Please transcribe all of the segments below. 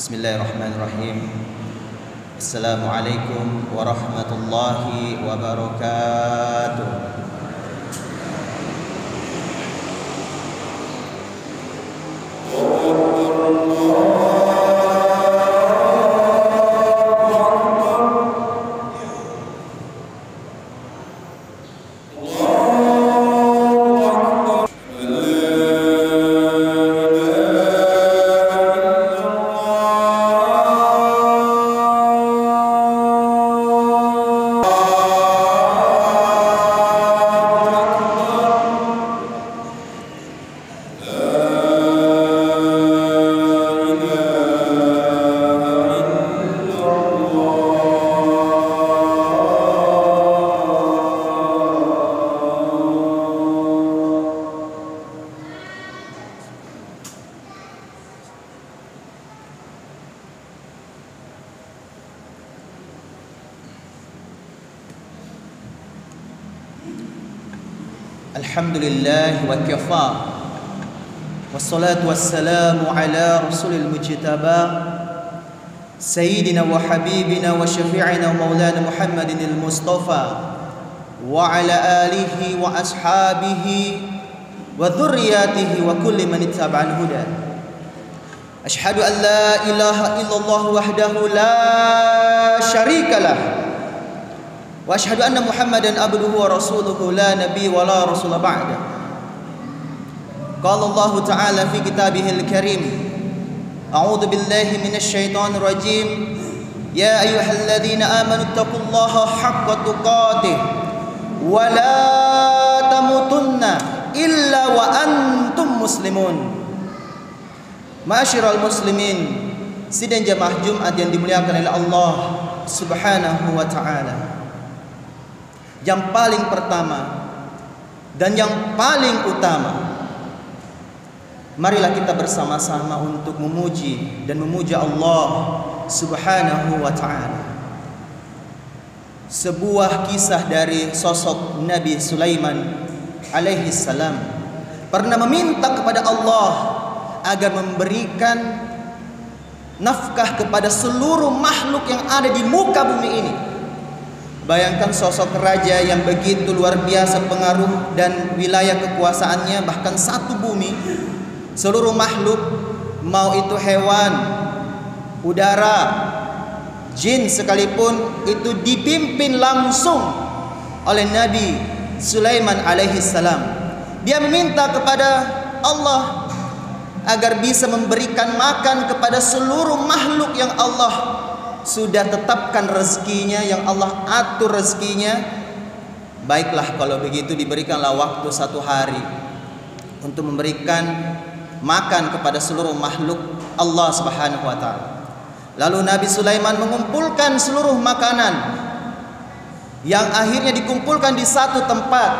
Bismillahirrahmanirrahim. Assalamualaikum warahmatullahi wabarakatuh. Alhamdulillah wa kafa. Wassalatu wassalamu ala rasulil mujtaba Sayyidina wa habibina wa syafi'ina wa maulana Muhammadin al-Mustafa wa ala alihi wa ashabihi wa dhurriyyatihi wa kulli man ittaba'al huda. Ashhadu an la ilaha illallah wahdahu la syarika lah wa asyhadu anna Muhammadan abduhu wa rasuluhu la nabiy wa la rasul ba'da. Qala Allah Ta'ala fi kitabihil karim, a'udzu billahi minasy syaithanir rajim. Ya ayyuhalladzina amanu taqullaha haqqa tuqatih wa la tamutunna illa wa antum muslimun. Ma'asyiral muslimin, sidang jamaah Jumat yang dimuliakan oleh Allah Subhanahu wa Ta'ala. Yang paling pertama dan yang paling utama, marilah kita bersama-sama untuk memuji dan memuja Allah Subhanahu wa Ta'ala. Sebuah kisah dari sosok Nabi Sulaiman alaihi salam pernah meminta kepada Allah agar memberikan nafkah kepada seluruh makhluk yang ada di muka bumi ini. Bayangkan sosok raja yang begitu luar biasa pengaruh dan wilayah kekuasaannya, bahkan satu bumi, seluruh makhluk, mau itu hewan, udara, jin sekalipun, itu dipimpin langsung oleh Nabi Sulaiman alaihi salam. Dia meminta kepada Allah agar bisa memberikan makan kepada seluruh makhluk yang Allah sudah tetapkan rezekinya, yang Allah atur rezekinya. Baiklah kalau begitu, diberikanlah waktu 1 hari untuk memberikan makan kepada seluruh makhluk Allah Subhanahu wa Ta'ala. Lalu Nabi Sulaiman mengumpulkan seluruh makanan yang akhirnya dikumpulkan di satu tempat,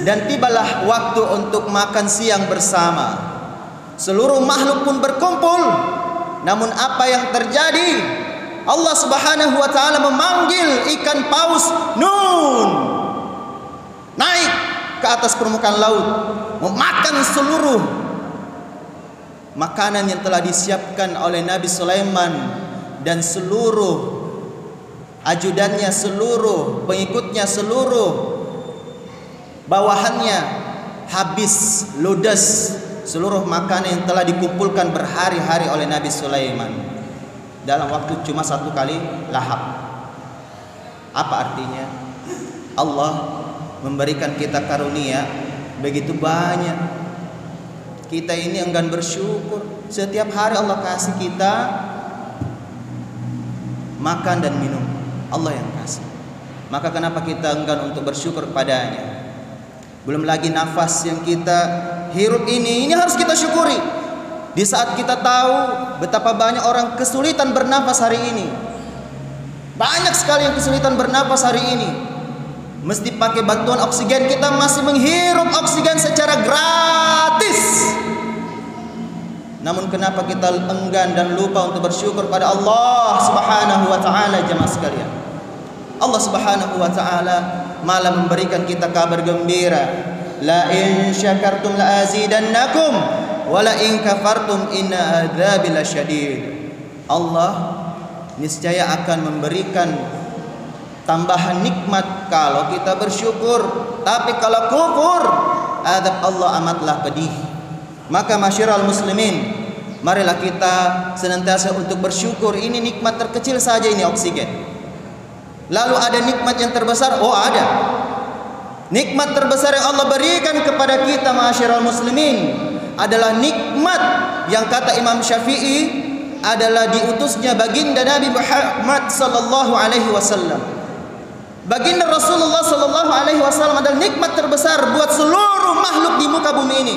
dan tibalah waktu untuk makan siang bersama. Seluruh makhluk pun berkumpul. Namun apa yang terjadi? Allah Subhanahu wa Ta'ala memanggil ikan paus Nun naik ke atas permukaan laut, memakan seluruh makanan yang telah disiapkan oleh Nabi Sulaiman dan seluruh ajudannya, seluruh pengikutnya, seluruh bawahannya. Habis ludes seluruh makanan yang telah dikumpulkan berhari-hari oleh Nabi Sulaiman dalam waktu cuma 1 kali lahap. Apa artinya? Allah memberikan kita karunia begitu banyak. Kita ini enggan bersyukur. Setiap hari Allah kasih kita makan dan minum, Allah yang kasih. Maka kenapa kita enggan untuk bersyukur kepadanya? Belum lagi nafas yang kita hirup ini harus kita syukuri. Di saat kita tahu betapa banyak orang kesulitan bernafas hari ini, banyak sekali yang kesulitan bernafas hari ini, mesti pakai bantuan oksigen, kita masih menghirup oksigen secara gratis. Namun kenapa kita enggan dan lupa untuk bersyukur pada Allah Subhanahu wa Ta'ala? Jemaah sekalian, Allah Subhanahu wa Ta'ala malah memberikan kita kabar gembira. La in syakartum la azidannakum wala in kafartum inna adzabi lasyadid. Allah niscaya akan memberikan tambahan nikmat kalau kita bersyukur. Tapi kalau kufur, azab Allah amatlah pedih. Maka masyiral muslimin, marilah kita senantiasa untuk bersyukur. Ini nikmat terkecil saja, ini oksigen. Lalu ada nikmat yang terbesar? Oh ada. Nikmat terbesar yang Allah berikan kepada kita masyiral muslimin adalah nikmat yang kata Imam Syafi'i adalah diutusnya baginda Nabi Muhammad sallallahu alaihi wasallam. Baginda Rasulullah sallallahu alaihi wasallam adalah nikmat terbesar buat seluruh makhluk di muka bumi ini.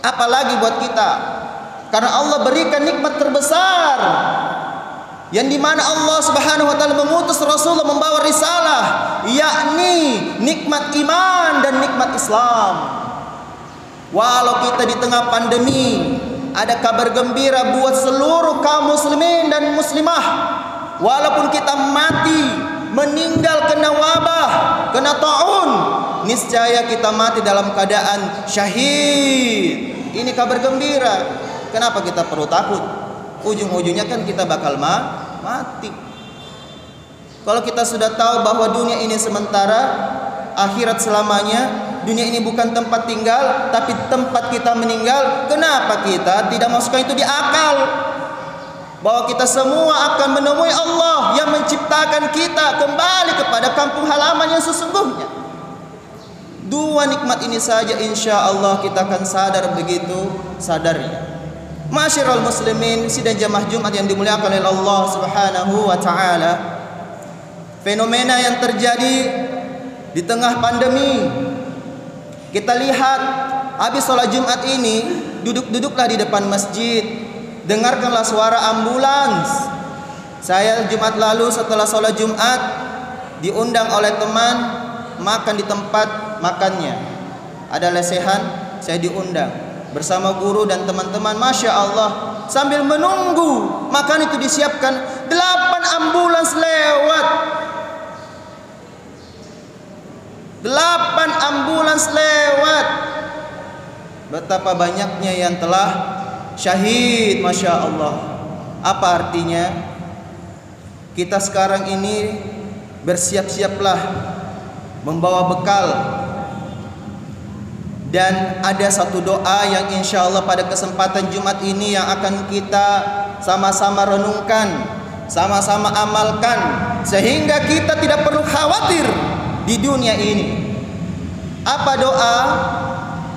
Apalagi buat kita. Karena Allah berikan nikmat terbesar yang dimana Allah Subhanahu wa taala mengutus Rasulullah membawa risalah, yakni nikmat iman dan nikmat Islam. Walau kita di tengah pandemi, ada kabar gembira buat seluruh kaum muslimin dan muslimah. Walaupun kita mati, meninggal kena wabah, kena taun, niscaya kita mati dalam keadaan syahid. Ini kabar gembira. Kenapa kita perlu takut? Ujung-ujungnya kan kita bakal mati. Kalau kita sudah tahu bahwa dunia ini sementara, akhirat selamanya, dunia ini bukan tempat tinggal tapi tempat kita meninggal, kenapa kita tidak masukkan itu di akal? Bahwa kita semua akan menemui Allah yang menciptakan kita kembali kepada kampung halaman yang sesungguhnya. Dua nikmat ini saja insya Allah kita akan sadar begitu sadarnya. Masyiral muslimin, sidang jamaah Jumat yang dimuliakan oleh Allah Subhanahu wa taala. Fenomena yang terjadi di tengah pandemi, kita lihat habis sholat Jumat ini, duduklah di depan masjid, dengarkanlah suara ambulans. Saya Jumat lalu setelah sholat Jumat diundang oleh teman makan di tempat makannya. Ada lesehan, saya diundang bersama guru dan teman-teman. Masya Allah, sambil menunggu makan itu disiapkan, 8 ambulans lewat. 8 ambulans lewat. Betapa banyaknya yang telah syahid, Masya Allah. Apa artinya? Kita sekarang ini bersiap-siaplah membawa bekal. Dan ada satu doa yang insya Allah pada kesempatan Jumat ini yang akan kita sama-sama renungkan, sama-sama amalkan, sehingga kita tidak perlu khawatir di dunia ini. Apa doa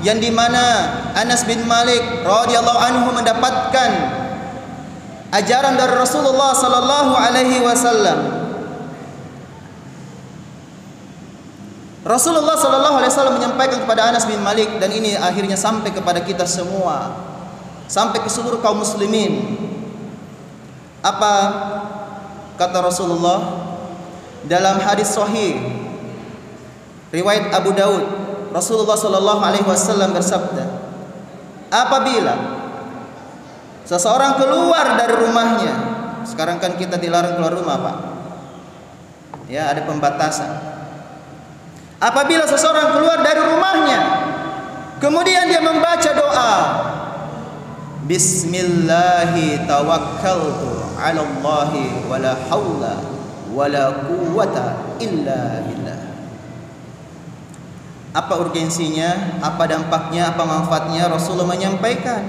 yang dimana Anas bin Malik radhiyallahu anhu mendapatkan ajaran dari Rasulullah sallallahu alaihi wasallam. Rasulullah sallallahu alaihi wasallam menyampaikan kepada Anas bin Malik, dan ini akhirnya sampai kepada kita semua, sampai ke seluruh kaum muslimin. Apa kata Rasulullah dalam hadis sahih riwayat Abu Daud? Rasulullah sallallahu alaihi wasallam bersabda, apabila seseorang keluar dari rumahnya, sekarang kan kita dilarang keluar rumah, Pak. Ya, ada pembatasan. Apabila seseorang keluar dari rumahnya, kemudian dia membaca doa, Bismillahi tawakkaltu ala Allahi wala hawla wala quwwata illa billah. Apa urgensinya? Apa dampaknya? Apa manfaatnya? Rasulullah menyampaikan.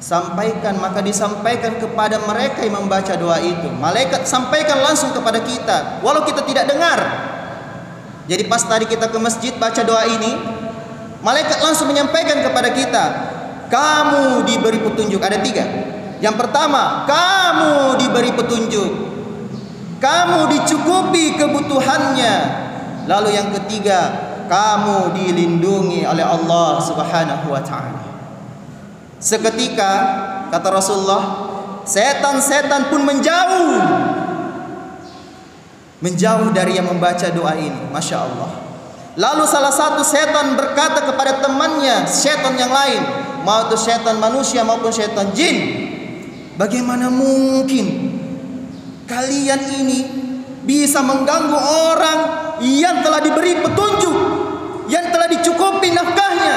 Sampaikan, maka disampaikan kepada mereka yang membaca doa itu. Malaikat sampaikan langsung kepada kita, walau kita tidak dengar. Jadi pas tadi kita ke masjid baca doa ini, malaikat langsung menyampaikan kepada kita, kamu diberi petunjuk. Ada 3. Yang pertama, kamu diberi petunjuk, kamu dicukupi kebutuhannya. Lalu yang ketiga, kamu dilindungi oleh Allah Subhanahu wa ta'ala. Seketika kata Rasulullah, setan-setan pun menjauh dari yang membaca doa ini. Masya Allah. Lalu salah satu setan berkata kepada temannya, setan yang lain, mau itu setan manusia maupun setan jin, bagaimana mungkin kalian ini bisa mengganggu orang yang telah diberi petunjuk, yang telah dicukupi nafkahnya,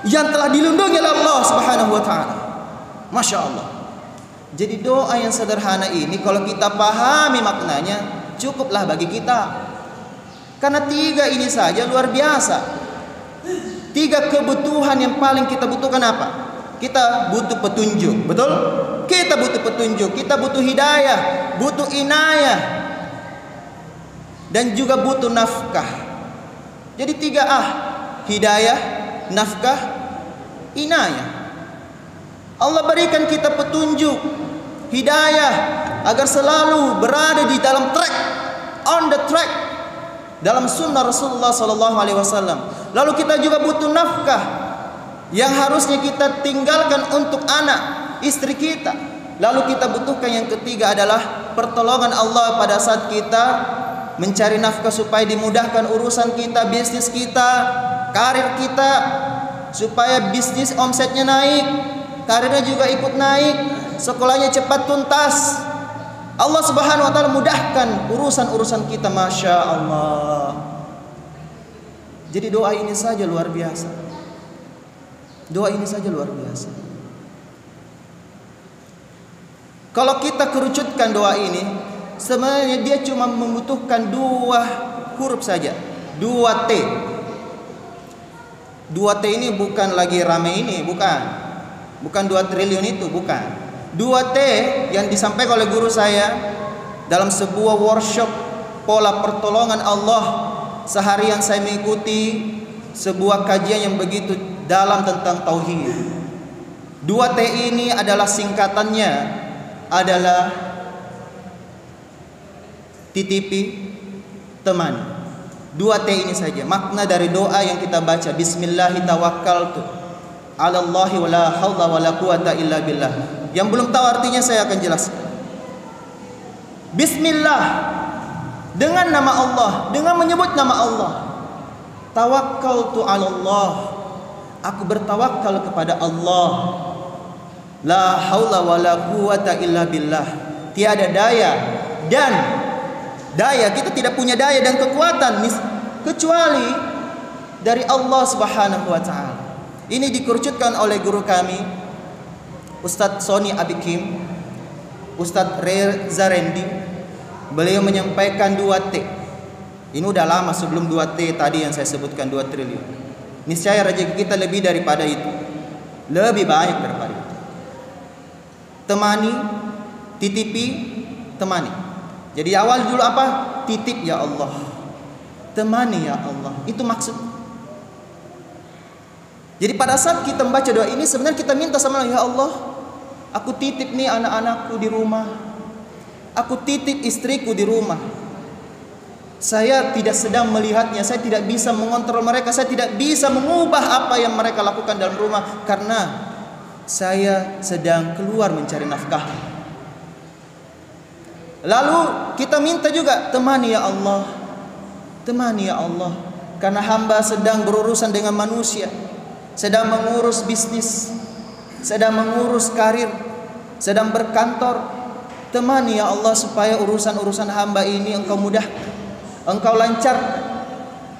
yang telah dilindungi oleh Allah Subhanahu wa ta'ala. Masya Allah. Jadi doa yang sederhana ini kalau kita pahami maknanya, cukuplah bagi kita. Karena 3 ini saja luar biasa. 3 kebutuhan yang paling kita butuhkan apa? Kita butuh petunjuk, betul? Kita butuh petunjuk, kita butuh hidayah, butuh inayah, dan juga butuh nafkah. Jadi 3A, hidayah, nafkah, inayah. Allah berikan kita petunjuk, hidayah, agar selalu berada di dalam track, on the track, dalam sunnah Rasulullah SAW. Lalu kita juga butuh nafkah, yang harusnya kita tinggalkan untuk anak, istri kita. Lalu kita butuhkan yang ketiga adalah pertolongan Allah pada saat kita mencari nafkah, supaya dimudahkan urusan kita, bisnis kita, karir kita, supaya bisnis omsetnya naik, karirnya juga ikut naik, sekolahnya cepat tuntas. Allah Subhanahu wa taala mudahkan urusan-urusan kita, Masya Allah. Jadi doa ini saja luar biasa. Doa ini saja luar biasa. Kalau kita kerucutkan doa ini, sebenarnya dia cuma membutuhkan 2 huruf saja, 2 T. 2 T ini bukan lagi rame ini, bukan 2 triliun itu, bukan. 2 T yang disampaikan oleh guru saya dalam sebuah workshop pola pertolongan Allah. Seharian saya mengikuti sebuah kajian yang begitu dalam tentang tauhid. 2 T ini adalah singkatannya adalah titipi, temani. 2 T ini saja makna dari doa yang kita baca, Bismillahi tawakkaltu 'alallahi wala haula wala quwata illa billah. Yang belum tahu artinya saya akan jelaskan. Bismillah, dengan nama Allah, dengan menyebut nama Allah. Tawakkaltu 'alallah, aku bertawakal kepada Allah. La haula wala quwata illa billah, tiada daya dan daya, kita tidak punya daya dan kekuatan kecuali dari Allah Subhanahu wa taala. Ini dikerucutkan oleh guru kami Ustadz Sony Abikim, Ustadz Reza Rendi. Beliau menyampaikan 2 T. Ini udah lama sebelum 2 T tadi yang saya sebutkan, 2 triliun. Niscaya rezeki kita lebih daripada itu, lebih banyak daripada itu. Temani, titipi, temani. Jadi awal dulu apa? Titip ya Allah, temani ya Allah. Itu maksud. Jadi pada saat kita membaca doa ini, sebenarnya kita minta sama Allah, ya Allah, aku titip nih anak-anakku di rumah, aku titip istriku di rumah. Saya tidak sedang melihatnya, saya tidak bisa mengontrol mereka, saya tidak bisa mengubah apa yang mereka lakukan dalam rumah, karena saya sedang keluar mencari nafkah. Lalu kita minta juga, temani ya Allah, temani ya Allah, karena hamba sedang berurusan dengan manusia, sedang mengurus bisnis, sedang mengurus karir, sedang berkantor. Temani ya Allah, supaya urusan-urusan hamba ini Engkau mudahkan, Engkau lancarkan,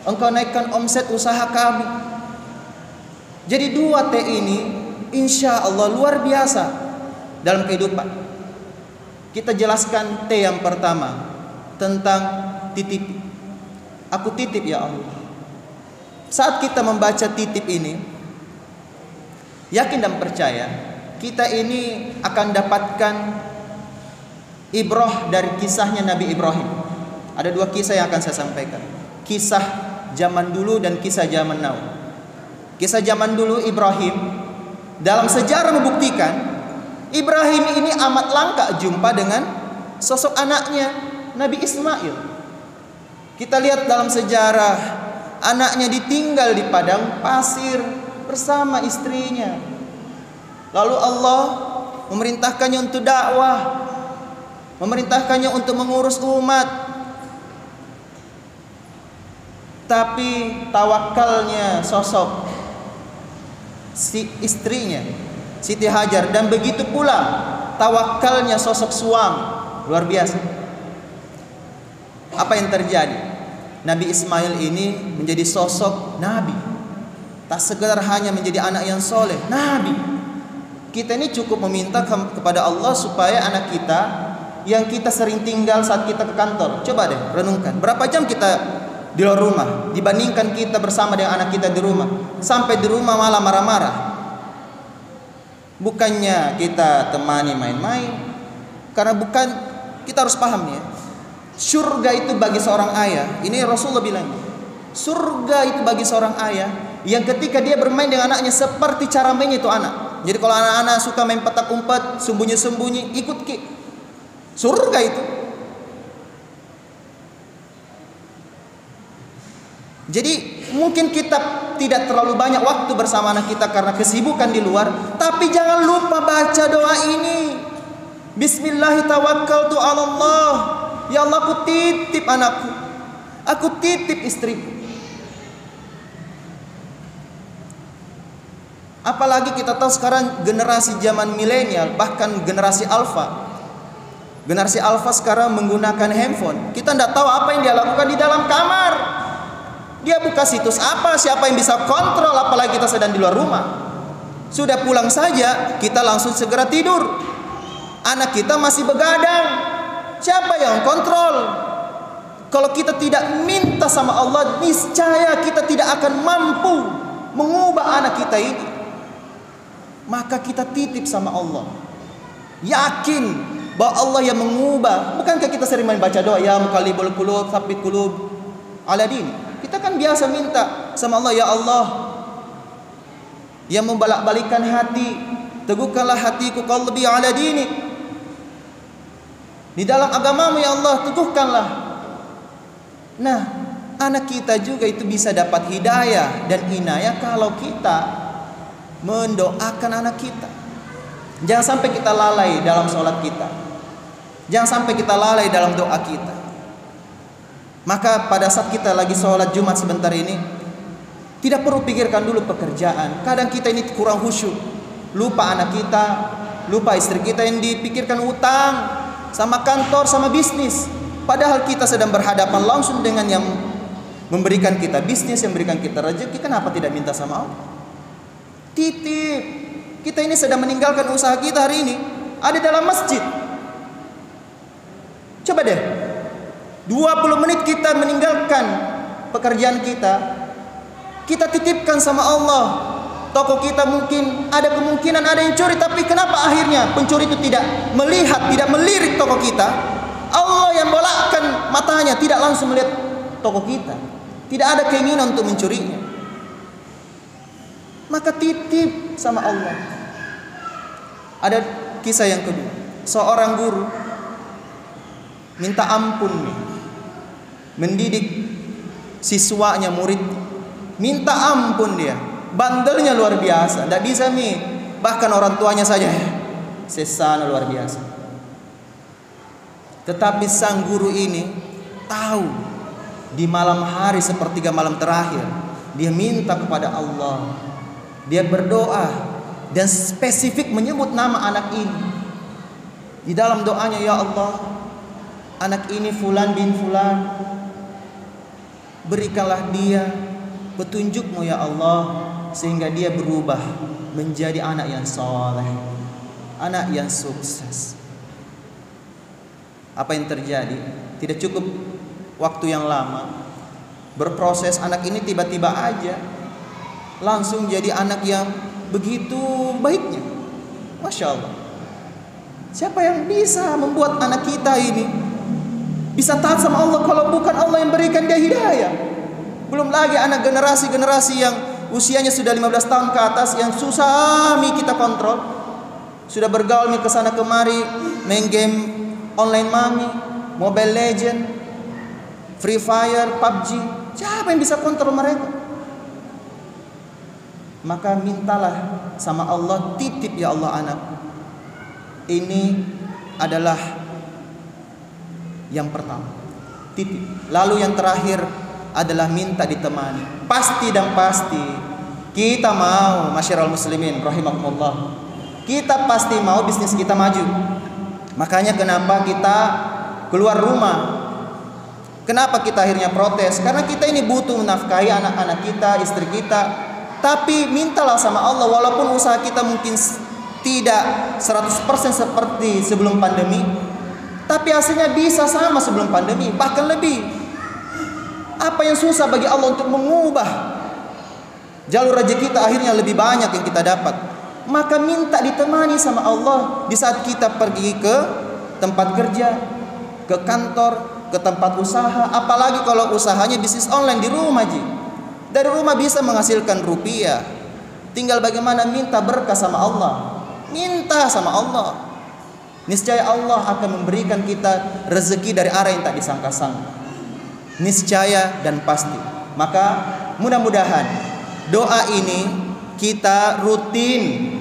Engkau naikkan omset usaha kami. Jadi 2 T ini insya Allah luar biasa dalam kehidupan. Kita jelaskan T yang pertama tentang titip. Aku titip ya Allah. Saat kita membaca titip ini, yakin dan percaya kita ini akan dapatkan ibrah dari kisahnya Nabi Ibrahim. Ada 2 kisah yang akan saya sampaikan. Kisah zaman dulu dan kisah zaman now. Kisah zaman dulu, Ibrahim, dalam sejarah membuktikan Ibrahim ini amat langka jumpa dengan sosok anaknya Nabi Ismail. Kita lihat dalam sejarah, anaknya ditinggal di padang pasir bersama istrinya. Lalu Allah memerintahkannya untuk dakwah, memerintahkannya untuk mengurus umat. Tapi tawakalnya sosok si istrinya Siti Hajar, dan begitu pula tawakalnya sosok suami, luar biasa. Apa yang terjadi? Nabi Ismail ini menjadi sosok nabi, tak sekedar hanya menjadi anak yang soleh, nabi. Kita ini cukup meminta kepada Allah supaya anak kita yang kita sering tinggal saat kita ke kantor, coba deh renungkan, berapa jam kita di luar rumah dibandingkan kita bersama dengan anak kita di rumah. Sampai di rumah malah marah-marah. Bukannya kita temani main-main, karena kita harus paham ya, surga itu bagi seorang ayah, ini Rasulullah bilang, surga itu bagi seorang ayah yang ketika dia bermain dengan anaknya seperti cara mainnya itu anak. Jadi kalau anak-anak suka main petak umpet, sembunyi-sembunyi, ikut surga itu. Jadi mungkin kita tidak terlalu banyak waktu bersama anak kita karena kesibukan di luar, tapi jangan lupa baca doa ini. Bismillahirrahmanirrahim. Ya Allah, aku titip anakku, aku titip istriku. Apalagi kita tahu sekarang generasi zaman milenial, bahkan generasi alfa. Generasi alfa sekarang menggunakan handphone. Kita tidak tahu apa yang dia lakukan di dalam kamar. Dia buka situs apa, siapa yang bisa kontrol, apalagi kita sedang di luar rumah. Sudah pulang saja, kita langsung segera tidur. Anak kita masih begadang. Siapa yang kontrol? Kalau kita tidak minta sama Allah, niscaya kita tidak akan mampu mengubah anak kita ini. Maka kita titip sama Allah, yakin bahwa Allah yang mengubah. Bukankah kita sering main baca doa, ya muqallibul qulub tsabbit qulub ala dini. Kita kan biasa minta sama Allah, ya Allah yang membolak-balikkan hati, teguhkanlah hatiku qalbi ala dini. Di dalam agamamu ya Allah, teguhkanlah. Nah, anak kita juga itu bisa dapat hidayah dan inayah kalau kita mendoakan anak kita. Jangan sampai kita lalai dalam sholat kita, jangan sampai kita lalai dalam doa kita. Maka pada saat kita lagi sholat Jumat sebentar ini, tidak perlu pikirkan dulu pekerjaan. Kadang kita ini kurang khusyuk, lupa anak kita, lupa istri kita yang dipikirkan, utang sama kantor, sama bisnis. Padahal kita sedang berhadapan langsung dengan yang memberikan kita bisnis, yang memberikan kita rezeki. Kenapa tidak minta sama Allah? Titip. Kita ini sedang meninggalkan usaha kita hari ini, ada dalam masjid. Coba deh, 20 menit kita meninggalkan pekerjaan kita, kita titipkan sama Allah. Toko kita mungkin ada kemungkinan ada yang curi, tapi kenapa akhirnya pencuri itu tidak melihat, tidak melirik toko kita? Allah yang bolakkan matanya, tidak langsung melihat toko kita, tidak ada keinginan untuk mencurinya. Maka titip sama Allah. Ada kisah yang kedua, seorang guru minta ampun nih, mendidik siswanya, murid, minta ampun dia, bandelnya luar biasa, tidak bisa nih, bahkan orang tuanya saja sesana luar biasa. Tetapi sang guru ini tahu di malam hari sepertiga malam terakhir, dia minta kepada Allah. Dia berdoa dan spesifik menyebut nama anak ini. Di dalam doanya, ya Allah, anak ini Fulan bin Fulan, berikanlah dia petunjukmu ya Allah, sehingga dia berubah menjadi anak yang soleh, anak yang sukses. Apa yang terjadi? Tidak cukup waktu yang lama berproses, anak ini tiba-tiba aja langsung jadi anak yang begitu baiknya. Masya Allah. Siapa yang bisa membuat anak kita ini bisa taat sama Allah kalau bukan Allah yang berikan dia hidayah? Belum lagi anak generasi-generasi yang usianya sudah 15 tahun ke atas, yang susah kita kontrol, sudah bergaul ke sana kemari, main game online mami, Mobile Legend, Free Fire, PUBG. Siapa yang bisa kontrol mereka? Maka mintalah sama Allah, titip ya Allah anak. Ini adalah yang pertama, titip. Lalu yang terakhir adalah minta ditemani. Pasti dan pasti kita mau, masyiral muslimin rahimakumullah, kita pasti mau bisnis kita maju. Makanya kenapa kita keluar rumah, kenapa kita akhirnya protes? Karena kita ini butuh menafkahi anak-anak kita, istri kita. Tapi mintalah sama Allah, walaupun usaha kita mungkin tidak 100% seperti sebelum pandemi, tapi hasilnya bisa sama sebelum pandemi, bahkan lebih. Apa yang susah bagi Allah untuk mengubah jalur rezeki kita, akhirnya lebih banyak yang kita dapat. Maka minta ditemani sama Allah di saat kita pergi ke tempat kerja, ke kantor, ke tempat usaha. Apalagi kalau usahanya bisnis online di rumah, Ji. Dari rumah bisa menghasilkan rupiah. Tinggal bagaimana minta berkah sama Allah. Minta sama Allah. Niscaya Allah akan memberikan kita rezeki dari arah yang tak disangka-sangka. Niscaya dan pasti. Maka mudah-mudahan doa ini kita rutin,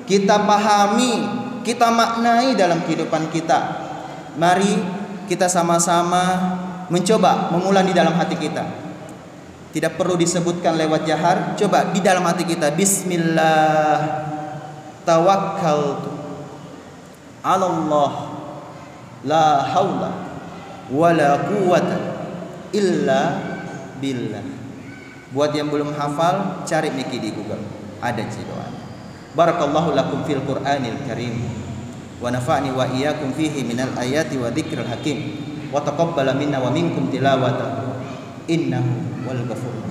kita pahami, kita maknai dalam kehidupan kita. Mari kita sama-sama mencoba mengulang di dalam hati kita. Tidak perlu disebutkan lewat jahar, coba di dalam hati kita. Bismillah, tawakkaltu 'ala Allah, la haula wala quwwata illa billah. Buat yang belum hafal, cari Miki di Google, ada doanya. Barakallahu lakum fil Qur'anil Karim wa nafa'ni wa iyyakum fihi minal ayati wa dzikril hakim wa taqabbala minna wa minkum tilawata innahu wal ghafurur